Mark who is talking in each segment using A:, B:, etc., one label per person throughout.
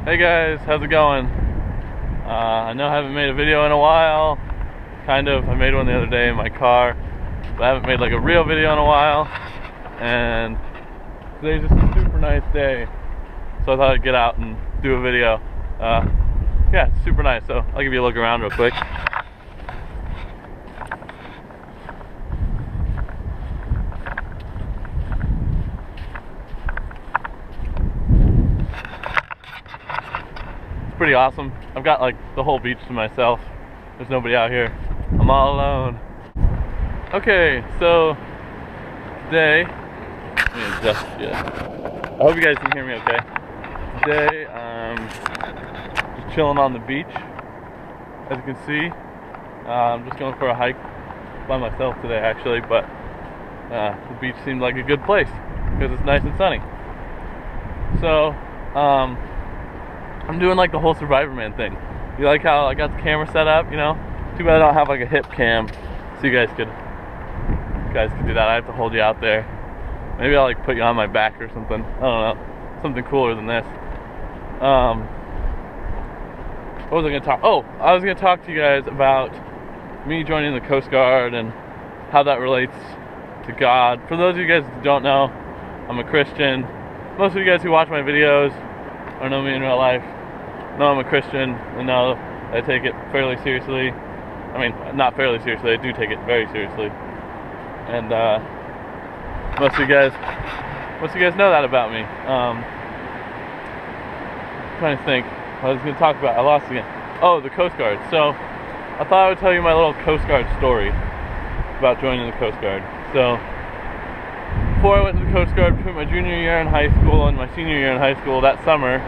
A: Hey guys, how's it going? I know I haven't made a video in a while. Kind of. I made one the other day in my car, but I haven't made like a real video in a while. And today's just a super nice day, so I thought I'd get out and do a video. Yeah, it's super nice, so I'll give you a look around real quick. Pretty awesome. I've got like the whole beach to myself. There's nobody out here. I'm all alone. Okay, so today, let me adjust you. I hope you guys can hear me okay. Today, just chilling on the beach. As you can see, I'm just going for a hike by myself today actually, but the beach seemed like a good place because it's nice and sunny. So, I'm doing like the whole Survivor Man thing. You like how I got the camera set up, you know? Too bad I don't have like a hip cam, so you guys could do that. I have to hold you out there. Maybe I'll like put you on my back or something. I don't know, something cooler than this. What was I gonna talk? Oh, I was gonna talk to you guys about me joining the Coast Guard and how that relates to God. For those of you guys who don't know, I'm a Christian. Most of you guys who watch my videos or know me in real life know I'm a Christian and know I take it fairly seriously. I mean, not fairly seriously, I do take it very seriously. And most of you guys know that about me. Trying to think what I was going to talk about. I lost again. Oh, the Coast Guard. So I thought I would tell you my little Coast Guard story about joining the Coast Guard. So before I went to the Coast Guard, between my junior year in high school and my senior year in high school that summer,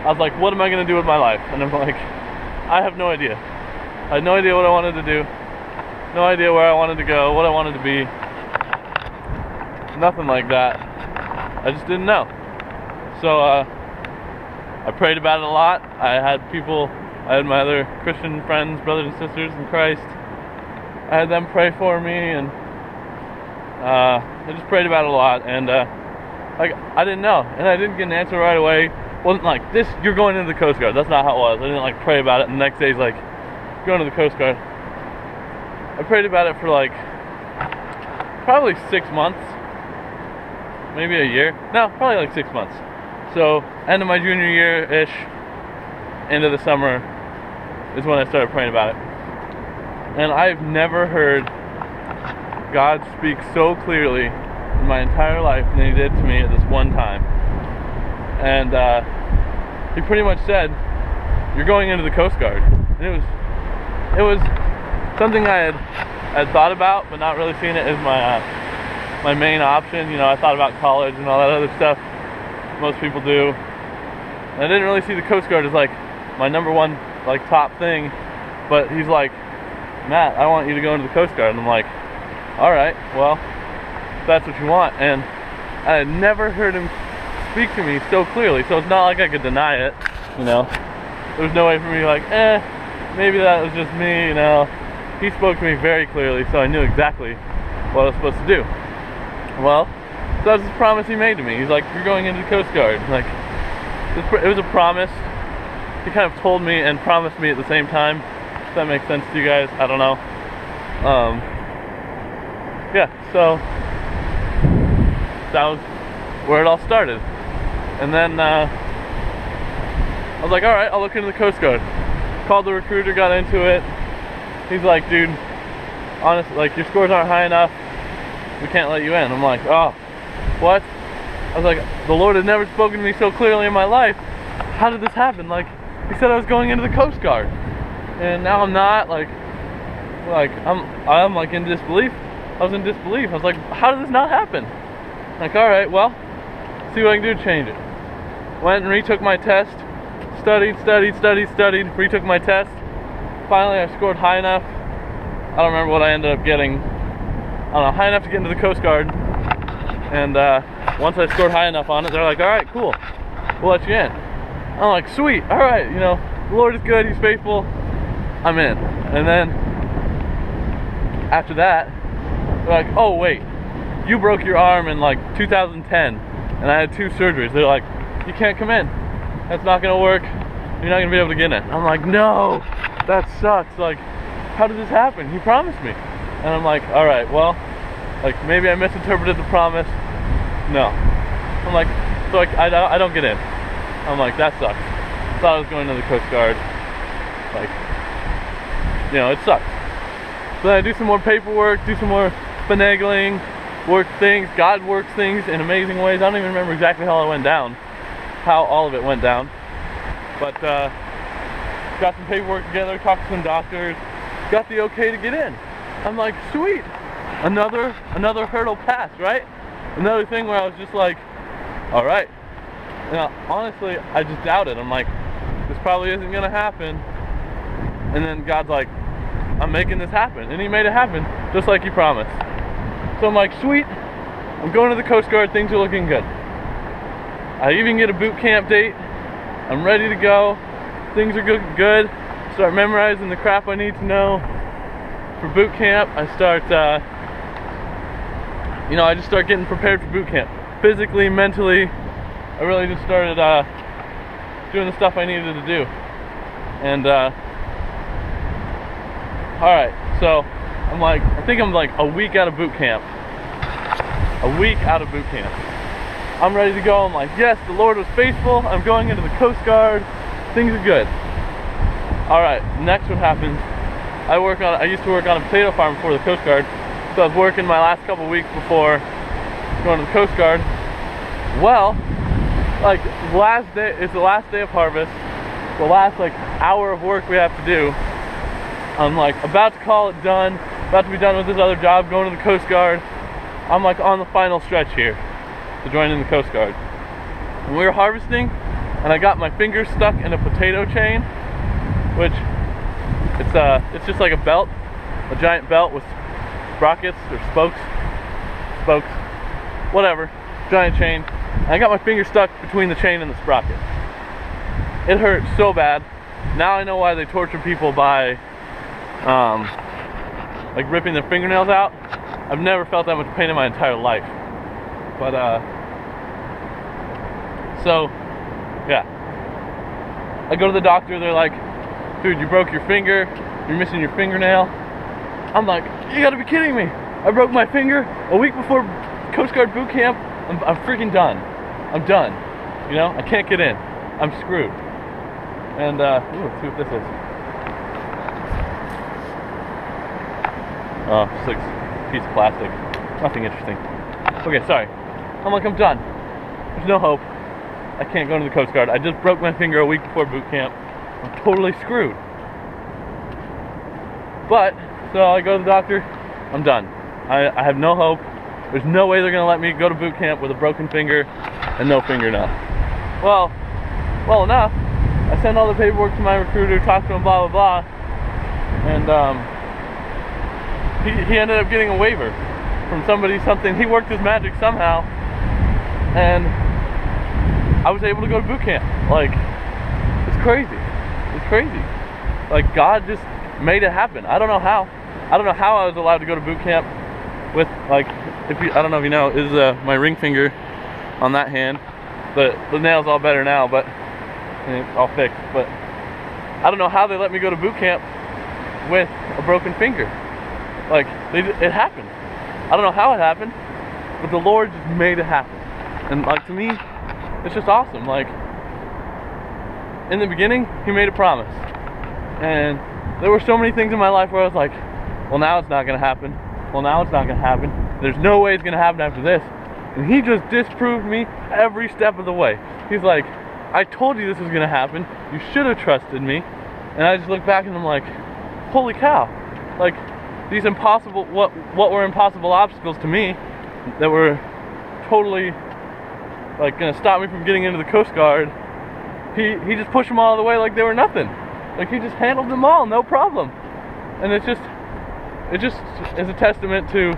A: I was like, what am I going to do with my life? And I'm like, I have no idea. I had no idea what I wanted to do. No idea where I wanted to go, what I wanted to be. Nothing like that. I just didn't know. So I prayed about it a lot. I had my other Christian friends, brothers and sisters in Christ. I had them pray for me, and I just prayed about it a lot, and like I didn't know, and I didn't get an answer right away. It wasn't like this, you're going into the Coast Guard. That's not how it was. I didn't like pray about it, and the next day's like, going to the Coast Guard. I prayed about it for like probably 6 months, maybe a year. No, probably like 6 months. So end of my junior year-ish, end of the summer is when I started praying about it. And I've never heard God speak so clearly in my entire life than He did to me at this one time. And He pretty much said, you're going into the Coast Guard. And it was something I had thought about, but not really seeing it as my main option. You know, I thought about college and all that other stuff most people do. And I didn't really see the Coast Guard as like my number one like top thing. But He's like, Matt, I want you to go into the Coast Guard. And I'm like, alright, well, if that's what you want. And I had never heard Him speak to me so clearly, so it's not like I could deny it, you know. There's no way for me to like, maybe that was just me, you know. He spoke to me very clearly, so I knew exactly what I was supposed to do. Well, so that was His promise He made to me. He's like, you're going into the Coast Guard. Like, it was a promise. He kind of told me and promised me at the same time. If that makes sense to you guys, I don't know. Yeah, so that was where it all started. And then I was like, alright, I'll look into the Coast Guard. Called the recruiter, got into it. He's like, dude, honestly, like, your scores aren't high enough. We can't let you in. I'm like, oh, what? I was like, the Lord had never spoken to me so clearly in my life. How did this happen? Like, He said I was going into the Coast Guard, and now I'm not. Like I'm like in disbelief. I was in disbelief. I was like, how did this not happen? Like, alright, well, see what I can do to change it. Went and retook my test. Studied, retook my test. Finally, I scored high enough. I don't remember what I ended up getting. I don't know, high enough to get into the Coast Guard. And once I scored high enough on it, they're like, alright, cool, we'll let you in. I'm like, sweet, alright, you know, the Lord is good, He's faithful, I'm in. And then, after that, they're like, oh wait, you broke your arm in like 2010, and I had 2 surgeries. They're like, you can't come in. that's not gonna work. You're not gonna be able to get in. I'm like, no, that sucks. Like, how did this happen? He promised me. And I'm like, all right, well, like maybe I misinterpreted the promise. No. I'm like, so I don't get in. I'm like, that sucks. Thought I was going to the Coast Guard. Like, you know, it sucks. So then I do some more paperwork, do some more finagling, work things. God works things in amazing ways. I don't even remember exactly how it went down, how all of it went down. But got some paperwork together, talked to some doctors, got the okay to get in. I'm like, sweet, another hurdle passed, right? Another thing where I was just like, all right. Now, honestly, I just doubted. I'm like, this probably isn't gonna happen. And then God's like, I'm making this happen. And he made it happen, just like he promised. So I'm like, sweet, I'm going to the Coast Guard, things are looking good. I even get a boot camp date. I'm ready to go. Things are good. Start memorizing the crap I need to know for boot camp. I start, I just start getting prepared for boot camp. Physically, mentally, I really just started doing the stuff I needed to do. And, alright, so I think I'm like a week out of boot camp. A week out of boot camp. I'm ready to go. I'm like, yes, the Lord was faithful. I'm going into the Coast Guard. Things are good. Alright, next what happens, I used to work on a potato farm before the Coast Guard. So I was working my last couple weeks before going to the Coast Guard. Well, like it's the last day of harvest, the last like hour of work we have to do. I'm like about to call it done, about to be done with this other job, going to the Coast Guard. I'm like on the final stretch here to join in the Coast Guard. And we were harvesting, and I got my finger stuck in a potato chain, which it's just like a belt, a giant belt with sprockets or spokes, whatever, giant chain. And I got my finger stuck between the chain and the sprocket. It hurt so bad. Now I know why they torture people by like ripping their fingernails out. I've never felt that much pain in my entire life. But so yeah, I go to the doctor. They're like, dude, you broke your finger, you're missing your fingernail. I'm like, you gotta be kidding me. I broke my finger a week before Coast Guard boot camp. I'm freaking done. I'm done. You know, I can't get in. I'm screwed. And ooh, let's see what this is. Oh, it's like a piece of plastic. Nothing interesting. Okay, sorry. I'm like, I'm done. There's no hope. I can't go into the Coast Guard. I just broke my finger a week before boot camp. I'm totally screwed. But, so I go to the doctor. I'm done. I have no hope. There's no way they're going to let me go to boot camp with a broken finger and no fingernail. Well enough. I send all the paperwork to my recruiter, talk to him, blah, blah, blah. And he ended up getting a waiver from something. He worked his magic somehow. And I was able to go to boot camp. Like, it's crazy. It's crazy. Like, God just made it happen. I don't know how. I don't know how I was allowed to go to boot camp with, like, I don't know if you know, is my ring finger on that hand. The nail's all better now, but it's all fixed. But I don't know how they let me go to boot camp with a broken finger. Like, it happened. I don't know how it happened, but the Lord just made it happen. And like, to me, it's just awesome. Like, in the beginning, he made a promise. And there were so many things in my life where I was like, well, now it's not going to happen. Well, now it's not going to happen. There's no way it's going to happen after this. And he just disproved me every step of the way. He's like, I told you this was going to happen. You should have trusted me. And I just look back and I'm like, holy cow. Like, these impossible, what were impossible obstacles to me that were totally, like, going to stop me from getting into the Coast Guard, he just pushed them all the way like they were nothing. Like, he just handled them all, no problem. And it just is a testament to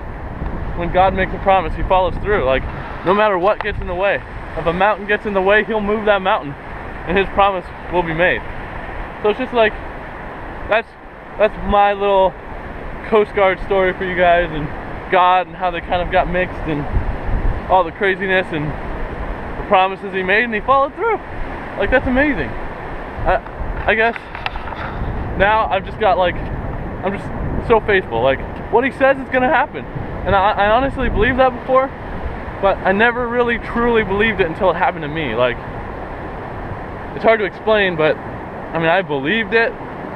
A: when God makes a promise, he follows through. Like, no matter what gets in the way, if a mountain gets in the way, he'll move that mountain and his promise will be made. So it's just like, that's my little Coast Guard story for you guys, and God and how they kind of got mixed and all the craziness and the promises he made, and he followed through. Like, that's amazing. I guess now I've just got like, I'm just so faithful. Like, what he says is gonna happen. And I honestly believed that before, but I never really truly believed it until it happened to me. Like, it's hard to explain, but I mean, I believed it,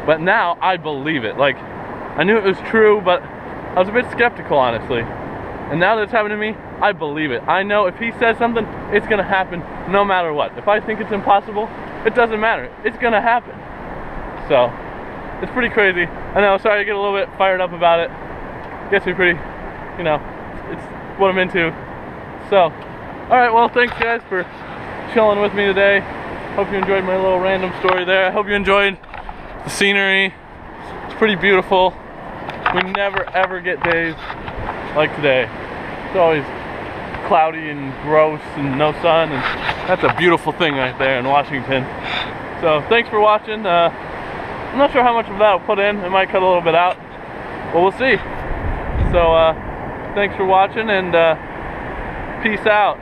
A: but now I believe it. Like, I knew it was true, but I was a bit skeptical, honestly. And now that it's happened to me, I believe it. I know if he says something, it's gonna happen no matter what. If I think it's impossible, it doesn't matter. It's gonna happen. So, it's pretty crazy. I know, sorry I get a little bit fired up about it. Gets me pretty, you know, it's what I'm into. So, alright, well, thanks guys for chilling with me today. Hope you enjoyed my little random story there. I hope you enjoyed the scenery. It's pretty beautiful. We never ever get days like today. It's always cloudy and gross and no sun, and that's a beautiful thing right there in Washington. So thanks for watching. I'm not sure how much of that I'll put in. I might cut a little bit out, but we'll see. So thanks for watching, and peace out.